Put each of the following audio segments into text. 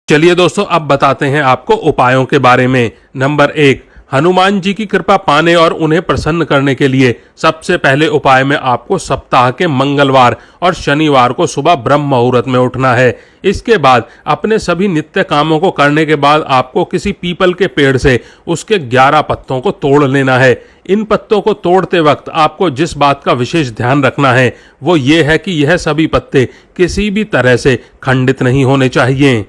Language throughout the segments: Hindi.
चलिए दोस्तों, अब बताते हैं आपको उपायों के बारे में। नंबर 1, हनुमान जी की कृपा पाने और उन्हें प्रसन्न करने के लिए सबसे पहले उपाय में आपको सप्ताह के मंगलवार और शनिवार को सुबह ब्रह्म मुहूर्त में उठना है। इसके बाद अपने सभी नित्य कामों को करने के बाद आपको किसी पीपल के पेड़ से उसके 11 पत्तों को तोड़ लेना है। इन पत्तों को तोड़ते वक्त आपको जिस बात का विशेष ध्यान रखना है वो ये है कि यह सभी पत्ते किसी भी तरह से खंडित नहीं होने चाहिए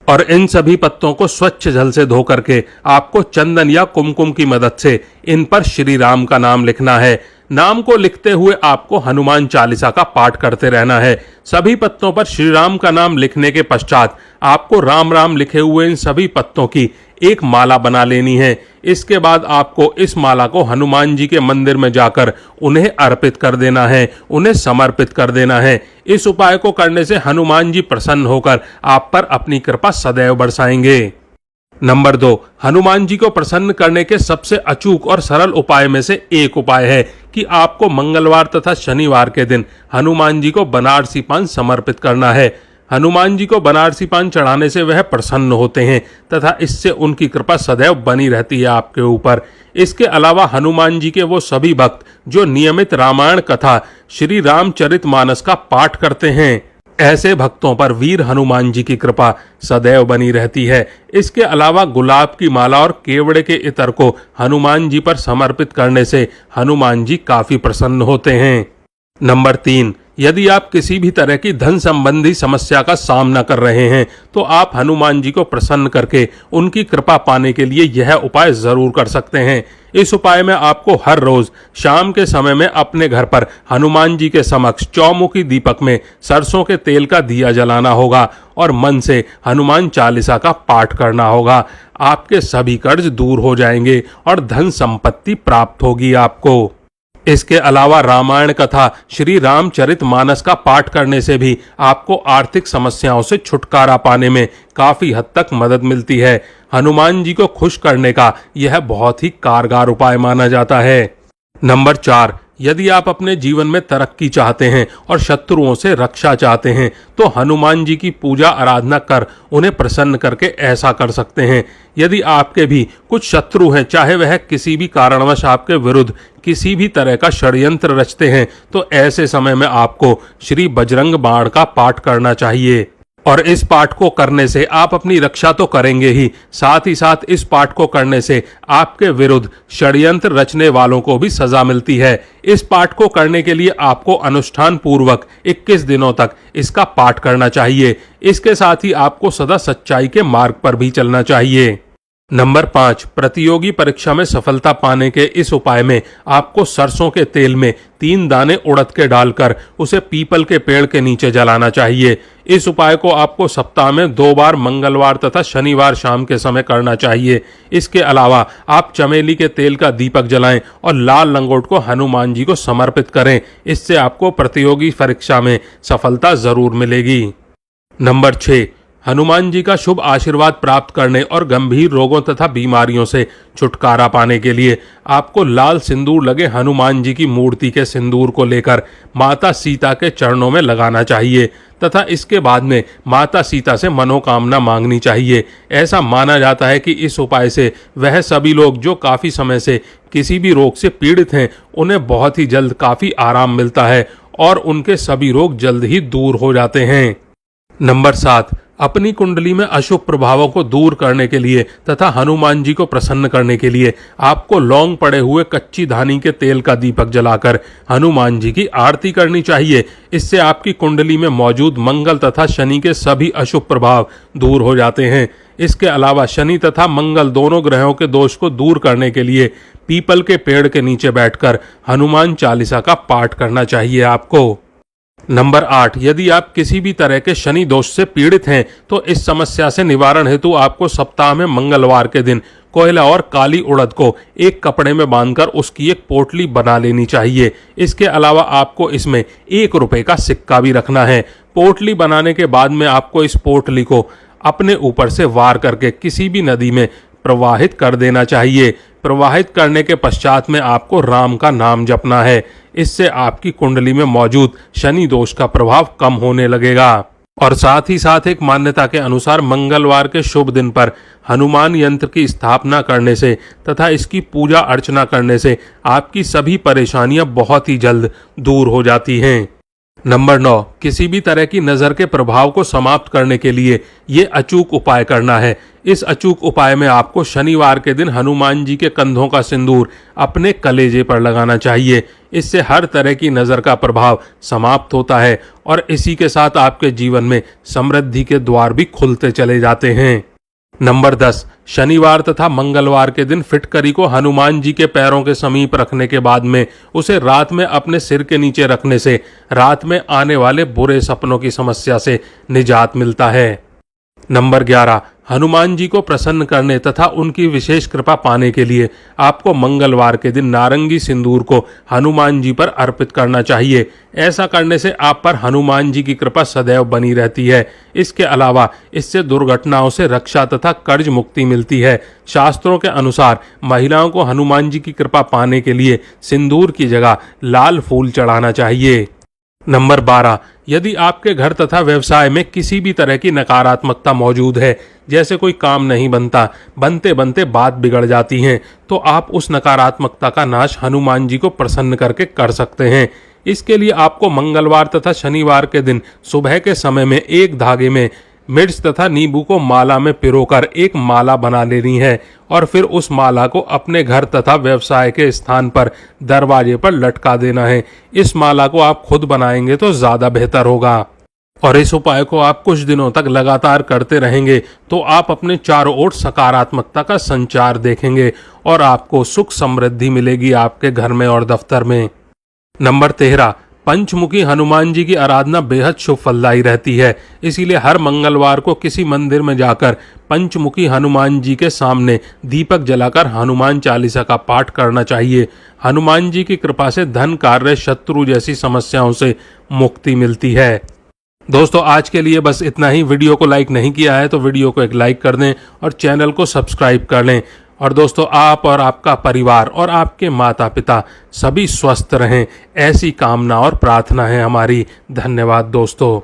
और इन सभी पत्तों को स्वच्छ जल से धो करके आपको चंदन या कुमकुम की मदद से इन पर श्री राम का नाम लिखना है। नाम को लिखते हुए आपको हनुमान चालीसा का पाठ करते रहना है। सभी पत्तों पर श्री राम का नाम लिखने के पश्चात आपको राम राम लिखे हुए इन सभी पत्तों की एक माला बना लेनी है। इसके बाद आपको इस माला को हनुमान जी के मंदिर में जाकर उन्हें अर्पित कर देना है, उन्हें समर्पित कर देना है। इस उपाय को करने से हनुमान जी प्रसन्न होकर आप पर अपनी कृपा सदैव बरसाएंगे। नंबर 2, हनुमान जी को प्रसन्न करने के सबसे अचूक और सरल उपाय में से एक उपाय है कि आपको मंगलवार तथा शनिवार के दिन हनुमान जी को बनारसी पान समर्पित करना है। हनुमान जी को बनारसी पान चढ़ाने से वह प्रसन्न होते हैं तथा इससे उनकी कृपा सदैव बनी रहती है आपके ऊपर। इसके अलावा हनुमान जी के वो सभी भक्त जो नियमित रामायण कथा श्री रामचरितमानस का पाठ करते हैं, ऐसे भक्तों पर वीर हनुमान जी की कृपा सदैव बनी रहती है। इसके अलावा गुलाब की माला और केवड़े के इत्र को हनुमान जी पर समर्पित करने से हनुमान जी काफी प्रसन्न होते हैं। नंबर 3, यदि आप किसी भी तरह की धन संबंधी समस्या का सामना कर रहे हैं तो आप हनुमान जी को प्रसन्न करके उनकी कृपा पाने के लिए यह उपाय जरूर कर सकते हैं। इस उपाय में आपको हर रोज शाम के समय में अपने घर पर हनुमान जी के समक्ष चौमुखी दीपक में सरसों के तेल का दिया जलाना होगा और मन से हनुमान चालीसा का पाठ करना होगा। आपके सभी कर्ज दूर हो जाएंगे और धन संपत्ति प्राप्त होगी आपको। इसके अलावा रामायण कथा श्री रामचरितमानस का पाठ करने से भी आपको आर्थिक समस्याओं से छुटकारा पाने में काफी हद तक मदद मिलती है। हनुमान जी को खुश करने का यह बहुत ही कारगर उपाय माना जाता है। नंबर 4, यदि आप अपने जीवन में तरक्की चाहते हैं और शत्रुओं से रक्षा चाहते हैं तो हनुमान जी की पूजा आराधना कर उन्हें प्रसन्न करके ऐसा कर सकते हैं। यदि आपके भी कुछ शत्रु हैं, चाहे वह किसी भी कारणवश आपके विरुद्ध किसी भी तरह का षड्यंत्र रचते हैं, तो ऐसे समय में आपको श्री बजरंग बाण का पाठ करना चाहिए और इस पाठ को करने से आप अपनी रक्षा तो करेंगे ही, साथ ही साथ इस पाठ को करने से आपके विरुद्ध षड्यंत्र रचने वालों को भी सजा मिलती है। इस पाठ को करने के लिए आपको अनुष्ठान पूर्वक 21 दिनों तक इसका पाठ करना चाहिए। इसके साथ ही आपको सदा सच्चाई के मार्ग पर भी चलना चाहिए। नंबर 5, प्रतियोगी परीक्षा में सफलता पाने के इस उपाय में आपको सरसों के तेल में 3 दाने उड़द के डालकर उसे पीपल के पेड़ के नीचे जलाना चाहिए। इस उपाय को आपको सप्ताह में 2 बार मंगलवार तथा शनिवार शाम के समय करना चाहिए। इसके अलावा आप चमेली के तेल का दीपक जलाएं और लाल लंगोट को हनुमान जी को समर्पित करें। इससे आपको प्रतियोगी परीक्षा में सफलता जरूर मिलेगी। नंबर 6, हनुमान जी का शुभ आशीर्वाद प्राप्त करने और गंभीर रोगों तथा बीमारियों से छुटकारा पाने के लिए आपको लाल सिंदूर लगे हनुमान जी की मूर्ति के सिंदूर को लेकर माता सीता के चरणों में लगाना चाहिए तथा इसके बाद में माता सीता से मनोकामना मांगनी चाहिए। ऐसा माना जाता है कि इस उपाय से वह सभी लोग जो काफी समय से किसी भी रोग से पीड़ित हैं, उन्हें बहुत ही जल्द काफी आराम मिलता है और उनके सभी रोग जल्द ही दूर हो जाते हैं। नंबर 7, अपनी कुंडली में अशुभ प्रभावों को दूर करने के लिए तथा हनुमान जी को प्रसन्न करने के लिए आपको लौंग पड़े हुए कच्ची धानी के तेल का दीपक जलाकर हनुमान जी की आरती करनी चाहिए। इससे आपकी कुंडली में मौजूद मंगल तथा शनि के सभी अशुभ प्रभाव दूर हो जाते हैं। इसके अलावा शनि तथा मंगल दोनों ग्रहों के दोष को दूर करने के लिए पीपल के पेड़ के नीचे बैठकर हनुमान चालीसा का पाठ करना चाहिए आपको। नंबर 8, यदि आप किसी भी तरह के शनि दोष से पीड़ित हैं तो इस समस्या से निवारण हेतु आपको सप्ताह में मंगलवार के दिन कोयला और काली उड़द को एक कपड़े में बांधकर उसकी एक पोटली बना लेनी चाहिए। इसके अलावा आपको इसमें 1 रुपए का सिक्का भी रखना है। पोटली बनाने के बाद में आपको इस पोटली को अपने ऊपर से वार करके किसी भी नदी में प्रवाहित कर देना चाहिए। प्रवाहित करने के पश्चात में आपको राम का नाम जपना है। इससे आपकी कुंडली में मौजूद शनि दोष का प्रभाव कम होने लगेगा। और साथ ही साथ एक मान्यता के अनुसार मंगलवार के शुभ दिन पर हनुमान यंत्र की स्थापना करने से तथा इसकी पूजा अर्चना करने से आपकी सभी परेशानियां बहुत ही जल्द दूर हो जाती हैं। नंबर 9, किसी भी तरह की नज़र के प्रभाव को समाप्त करने के लिए ये अचूक उपाय करना है। इस अचूक उपाय में आपको शनिवार के दिन हनुमान जी के कंधों का सिंदूर अपने कलेजे पर लगाना चाहिए। इससे हर तरह की नज़र का प्रभाव समाप्त होता है और इसी के साथ आपके जीवन में समृद्धि के द्वार भी खुलते चले जाते हैं। नंबर 10, शनिवार तथा मंगलवार के दिन फिटकरी को हनुमान जी के पैरों के समीप रखने के बाद में उसे रात में अपने सिर के नीचे रखने से रात में आने वाले बुरे सपनों की समस्या से निजात मिलता है। नंबर 11, हनुमान जी को प्रसन्न करने तथा उनकी विशेष कृपा पाने के लिए आपको मंगलवार के दिन नारंगी सिंदूर को हनुमान जी पर अर्पित करना चाहिए। ऐसा करने से आप पर हनुमान जी की कृपा सदैव बनी रहती है। इसके अलावा इससे दुर्घटनाओं से रक्षा तथा कर्ज मुक्ति मिलती है। शास्त्रों के अनुसार महिलाओं को हनुमान जी की कृपा पाने के लिए सिंदूर की जगह लाल फूल चढ़ाना चाहिए। नंबर 12, यदि आपके घर तथा व्यवसाय में किसी भी तरह की नकारात्मकता मौजूद है, जैसे कोई काम नहीं बनता, बनते बनते बात बिगड़ जाती हैं, तो आप उस नकारात्मकता का नाश हनुमान जी को प्रसन्न करके कर सकते हैं। इसके लिए आपको मंगलवार तथा शनिवार के दिन सुबह के समय में एक धागे में मिर्च तथा नींबू को माला में पिरोकर एक माला बना लेनी है और फिर उस माला को अपने घर तथा व्यवसाय के स्थान पर दरवाजे पर लटका देना है। इस माला को आप खुद बनाएंगे तो ज़्यादा बेहतर होगा और इस उपाय को आप कुछ दिनों तक लगातार करते रहेंगे तो आप अपने चारों ओर सकारात्मकता का संचार देखेंगे और आपको सुख समृद्धि मिलेगी आपके घर में और दफ्तर में। नंबर 13, पंचमुखी हनुमान जी की आराधना बेहद शुभ फलदायी रहती है। इसीलिए हर मंगलवार को किसी मंदिर में जाकर पंचमुखी हनुमान जी के सामने दीपक जलाकर हनुमान चालीसा का पाठ करना चाहिए। हनुमान जी की कृपा से धन, कार्य, शत्रु जैसी समस्याओं से मुक्ति मिलती है। दोस्तों, आज के लिए बस इतना ही। वीडियो को लाइक नहीं किया है तो वीडियो को एक लाइक कर दें और चैनल को सब्सक्राइब कर लें। और दोस्तों, आप और आपका परिवार और आपके माता पिता सभी स्वस्थ रहें, ऐसी कामना और प्रार्थना है हमारी। धन्यवाद दोस्तों।